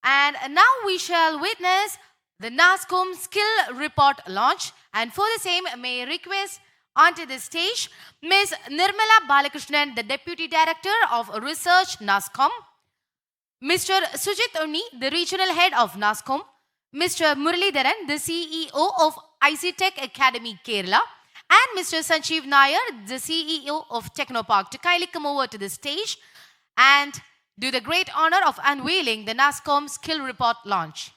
And now we shall witness the nasscom skill report launch. And for the same, may I request onto the stage Ms. Nirmala Balakrishnan, the Deputy Director of Research, nasscom, Mr. Sujit Unni, the Regional Head of nasscom, Mr. Muralidharan, the CEO of ICTech Academy, Kerala, and Mr. Sanjeev Nair, the CEO of Technopark, to kindly come over to the stage and do the great honor of unveiling the nasscom skill report launch.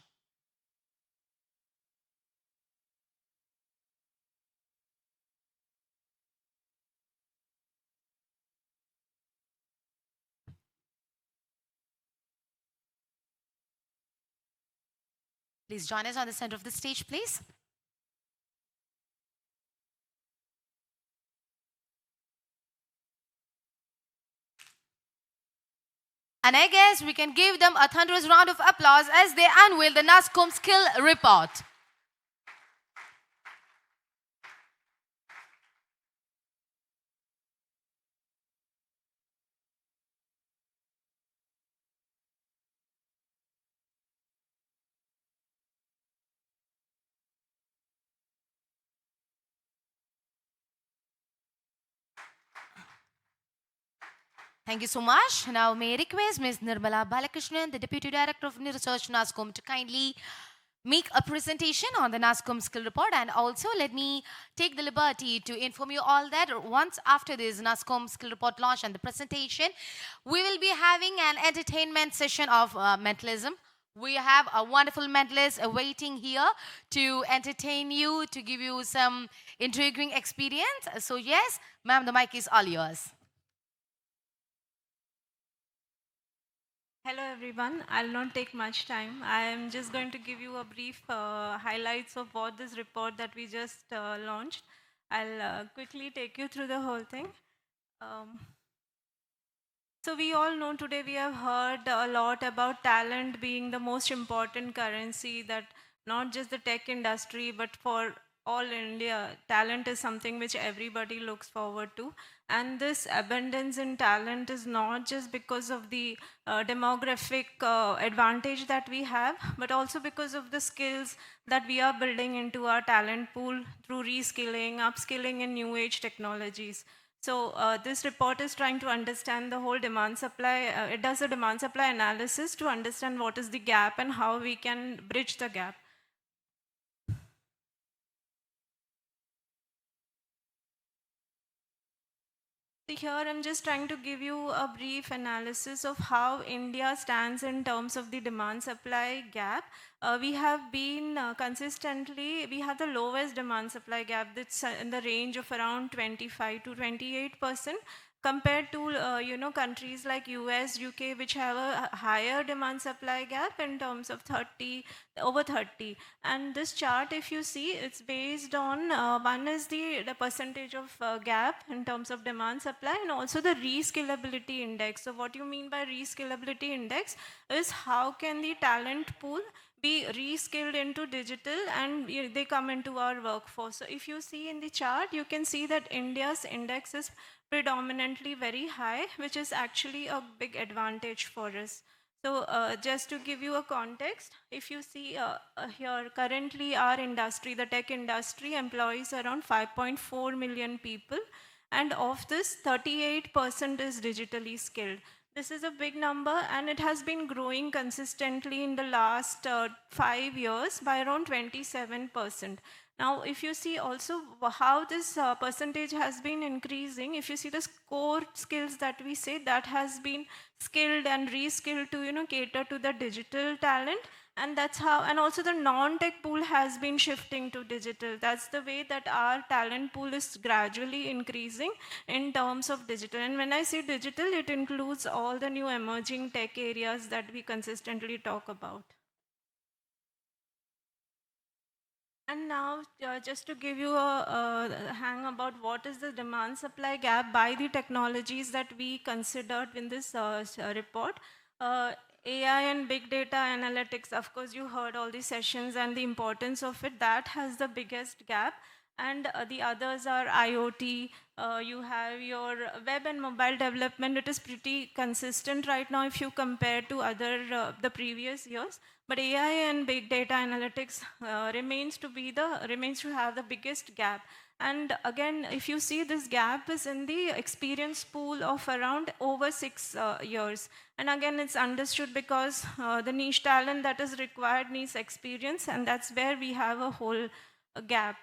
Please join us on the center of the stage, please. And I guess we can give them a thunderous round of applause as they unveil the nasscom skill report. Thank you so much. Now may I request Ms. Nirmala Balakrishnan, the Deputy Director of Research, nasscom, to kindly make a presentation on the nasscom skill report. And also let me take the liberty to inform you all that once after this nasscom skill report launch and the presentation, we will be having an entertainment session of mentalism. We have a wonderful mentalist awaiting here to entertain you, to give you some intriguing experience. So yes, ma'am, the mic is all yours. Hello everyone, I'll not take much time. I am just going to give you a brief highlights of what this report that we just launched. I'll quickly take you through the whole thing. So we all know today we have heard a lot about talent being the most important currency, that not just the tech industry but for all India, talent is something which everybody looks forward to. And this abundance in talent is not just because of the demographic advantage that we have, but also because of the skills that we are building into our talent pool through reskilling, upskilling in new age technologies. So this report is trying to understand the whole demand supply. It does a demand supply analysis to understand what is the gap and how we can bridge the gap. So here I'm just trying to give you a brief analysis of how India stands in terms of the demand supply gap. We have been consistently, we have the lowest demand supply gap that's in the range of around 25 to 28%, compared to countries like US, UK, which have a higher demand supply gap in terms of over 30. And this chart, if you see, it's based on one is the percentage of gap in terms of demand supply, and also the reskillability index. So what you mean by reskillability index is how can the talent pool be reskilled into digital and they come into our workforce. So if you see in the chart, you can see that India's index is predominantly very high, which is actually a big advantage for us. So just to give you a context, if you see here, currently our industry, the tech industry, employs around 5.4 million people. And of this, 38% is digitally skilled. This is a big number, and it has been growing consistently in the last 5 years by around 27%. Now, if you see also how this percentage has been increasing, if you see the core skills that we say, that has been skilled and reskilled to cater to the digital talent. And that's how, and also the non-tech pool has been shifting to digital. That's the way that our talent pool is gradually increasing in terms of digital. And when I say digital, it includes all the new emerging tech areas that we consistently talk about. And now, just to give you a hang about what is the demand supply gap by the technologies that we considered in this report. AI and big data analytics, of course, you heard all the sessions and the importance of it. That has the biggest gap. and the others are IoT. You have your web and mobile development. It is pretty consistent right now if you compare to other the previous years. But AI and big data analytics remains to have the biggest gap. And again, if you see, this gap is in the experience pool of around over 6 years. And again, it's understood because the niche talent that is required needs experience, and that's where we have a whole gap.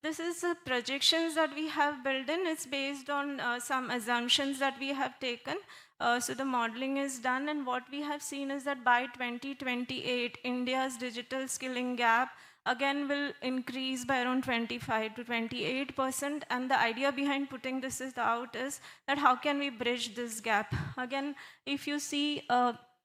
This is the projections that we have built in. It's based on some assumptions that we have taken. So the modeling is done, and what we have seen is that by 2028, India's digital skilling gap again will increase by around 25 to 28%. And the idea behind putting this out is that how can we bridge this gap? Again, if you see,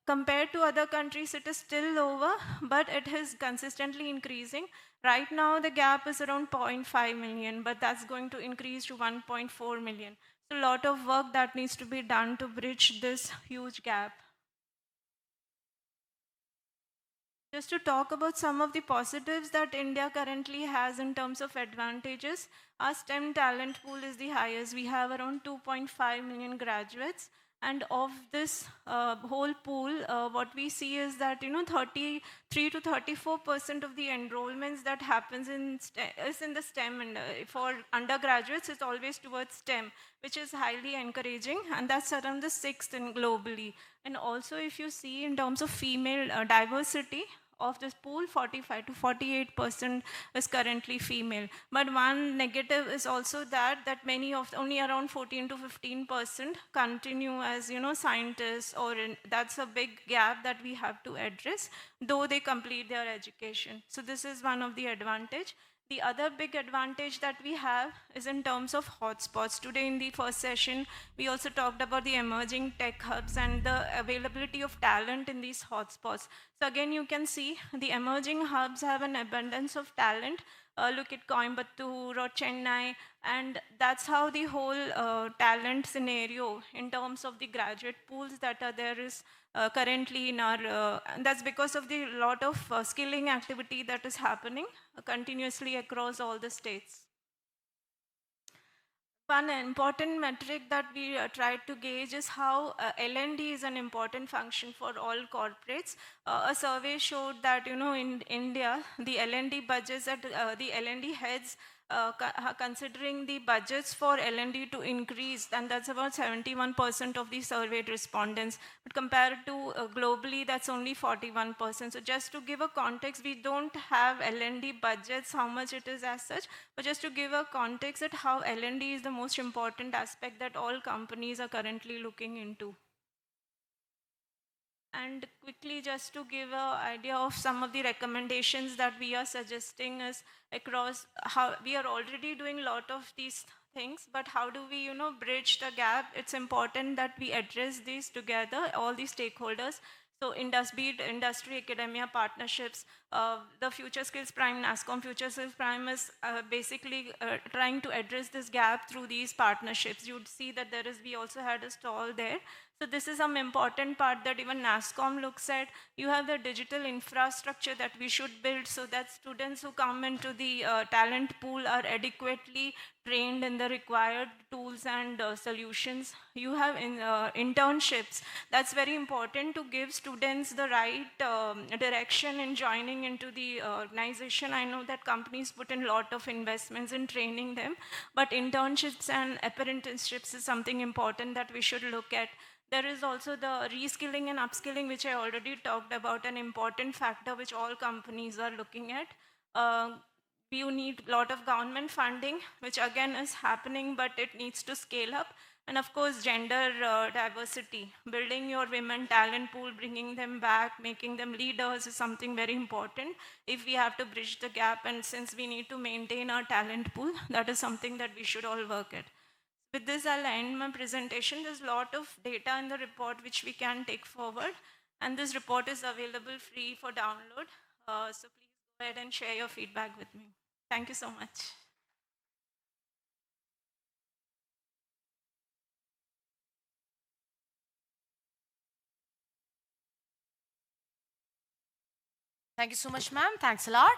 compared to other countries, it is still lower, but it is consistently increasing. Right now, the gap is around 0.5 million, but that's going to increase to 1.4 million. So a lot of work that needs to be done to bridge this huge gap. Just to talk about some of the positives that India currently has in terms of advantages, our STEM talent pool is the highest. We have around 2.5 million graduates. And of this whole pool, what we see is that 33 to 34% of the enrollments that happens is in the STEM, and for undergraduates, it's always towards STEM, which is highly encouraging, and that's around the sixth in globally. And also, if you see in terms of female diversity, of this pool, 45 to 48% is currently female. But one negative is also that many of only around 14 to 15% continue as scientists, that's a big gap that we have to address, though they complete their education. So this is one of the advantage. The other big advantage that we have is in terms of hotspots. Today in the first session, we also talked about the emerging tech hubs and the availability of talent in these hotspots. So again, you can see the emerging hubs have an abundance of talent. Look at Coimbatore or Chennai, and that's how the whole talent scenario in terms of the graduate pools that are there is currently in our, and that's because of the lot of skilling activity that is happening continuously across all the states. One important metric that we tried to gauge is how L&D is an important function for all corporates. A survey showed that in India, the L&D budgets at the L&D heads considering the budgets for L&D to increase, and that's about 71% of the surveyed respondents. But compared to globally, that's only 41%. So just to give a context, we don't have L&D budgets, how much it is as such, but just to give a context at how L&D is the most important aspect that all companies are currently looking into. And quickly, just to give an idea of some of the recommendations that we are suggesting is across how we are already doing a lot of these things, but how do we, bridge the gap? It's important that we address these together, all the stakeholders. So industry, academia, partnerships, the Future Skills Prime, nasscom Future Skills Prime is basically trying to address this gap through these partnerships. You'd see that we also had a stall there. So this is some important part that even nasscom looks at. You have the digital infrastructure that we should build so that students who come into the talent pool are adequately trained in the required tools and solutions. You have internships. That's very important to give students the right direction in joining into the organization. I know that companies put in a lot of investments in training them, but internships and apprenticeships is something important that we should look at. There is also the reskilling and upskilling, which I already talked about, an important factor which all companies are looking at. You need a lot of government funding, which again is happening, but it needs to scale up. And of course, gender diversity, building your women talent pool, bringing them back, making them leaders is something very important if we have to bridge the gap. And since we need to maintain our talent pool, that is something that we should all work at. With this, I'll end my presentation. There's a lot of data in the report which we can take forward. And this report is available free for download. So please go ahead and share your feedback with me. Thank you so much. Thank you so much, ma'am. Thanks a lot.